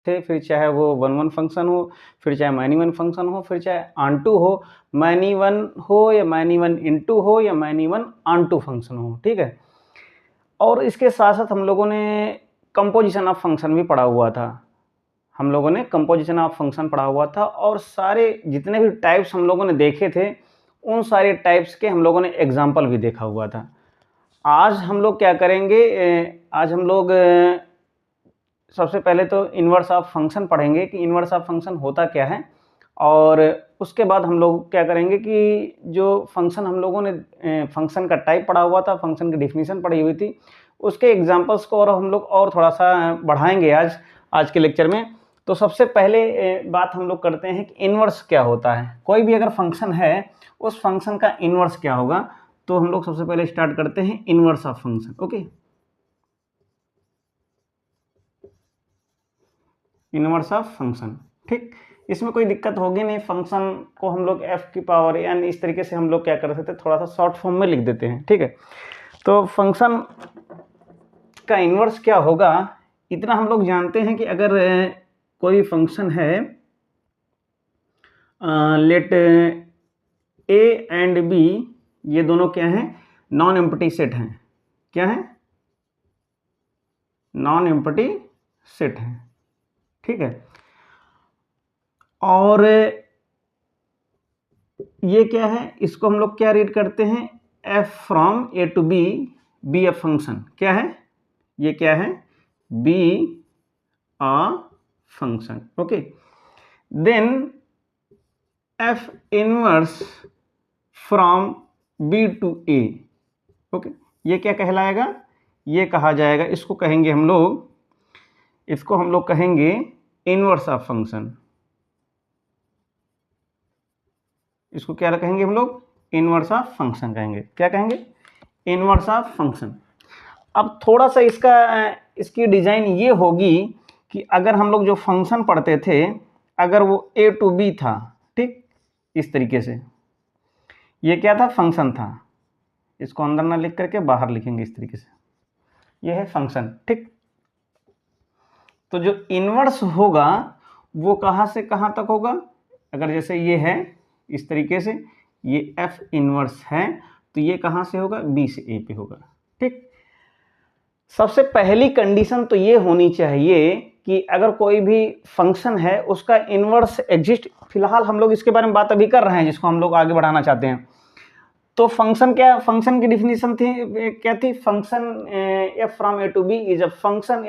थे, फिर चाहे वो 1-1 फंक्शन हो, फिर चाहे मैनी वन फंक्शन हो, फिर चाहे ऑन-टू हो, मैनी वन हो या मैनी वन इनटू हो या मैनी वन ऑन-टू फंक्शन हो, ठीक है। और इसके साथ-साथ हम लोगों ने कंपोजिशन ऑफ फंक्शन भी पढ़ा हुआ था। हम लोगों ने कंपोजिशन ऑफ फंक्शन पढ़ा हुआ था और सारे जितने भी टाइप्स हम लोगों ने देखे थे, उन सारे टाइप्स के हम लोगों ने एग्जाम्पल भी देखा हुआ था। आज हम लोग क्या करेंगे, आज हम लोग सबसे पहले तो इन्वर्स ऑफ फंक्शन पढ़ेंगे कि इन्वर्स ऑफ फंक्शन होता क्या है, और उसके बाद हम लोग क्या करेंगे कि जो फंक्शन हम लोगों ने फंक्शन का टाइप पढ़ा हुआ था, फंक्शन की डेफिनेशन पढ़ी हुई थी, उसके एग्जांपल्स को और हम लोग और थोड़ा-सा बढ़ाएँगे आज के लेक्चर में। तो सबसे पहले बात हम लोग करते हैं कि इन्वर्स क्या होता है। कोई भी अगर फंक्शन है, उस फंक्शन का इन्वर्स क्या होगा, तो हम लोग सबसे पहले स्टार्ट करते हैं inverse of function. Okay, inverse of function, ठीक। इसमें कोई दिक्कत होगी नहीं, फंक्शन को हम लोग f की पावर n इस तरीके से हम लोग क्या कर सकते हैं, थोड़ा सा शॉर्ट फॉर्म में लिख देते हैं, ठीक है। तो फंक्शन का इन्वर्स क्या होगा, इतना हम लोग जानते हैं कि अगर कोई फंक्शन है, लेट a एंड b, ये दोनों क्या हैं, नॉन एम्प्टी सेट हैं। क्या है, नॉन एम्प्टी सेट है, ठीक है। और ये क्या है, इसको हम लोग क्या रीड करते हैं, f from a to b be a function. क्या है, ये क्या है, be a function. Okay, then f inverse from b to a। Okay, ये क्या कहलाएगा, ये कहा जाएगा, इसको कहेंगे हम लोग, इसको हम लोग कहेंगे इनवर्स ऑफ फंक्शन। इसको क्या कहेंगे हम लोग, इनवर्स ऑफ फंक्शन कहेंगे। क्या कहेंगे, इनवर्स ऑफ फंक्शन। अब थोड़ा सा इसकी डिजाइन ये होगी कि अगर हम लोग जो फंक्शन पढ़ते थे, अगर वो a टू b था, ठीक, इस तरीके से, ये क्या था, फंक्शन था। इसको अंदर ना लिख करके बाहर लिखेंगे इस तरीके से, ये है फंक्शन, ठीक। तो जो इनवर्स होगा वो कहाँ से कहाँ तक होगा, अगर जैसे ये है इस तरीके से, ये f इनवर्स है, तो ये कहाँ से होगा, b से a पे होगा, ठीक। सबसे पहली कंडीशन तो ये होनी चाहिए कि अगर कोई भी फंक्शन है उसका इनवर्स एग्जिस्ट, फिलहाल हम लोग इसके बारे में बात अभी कर रहे हैं जिसको हम लोग आगे बढ़ाना चाहते हैं। तो फंक्शन क्या, फंक्शन की डिफिनीशन थी क्या थी, function f from a to b is a function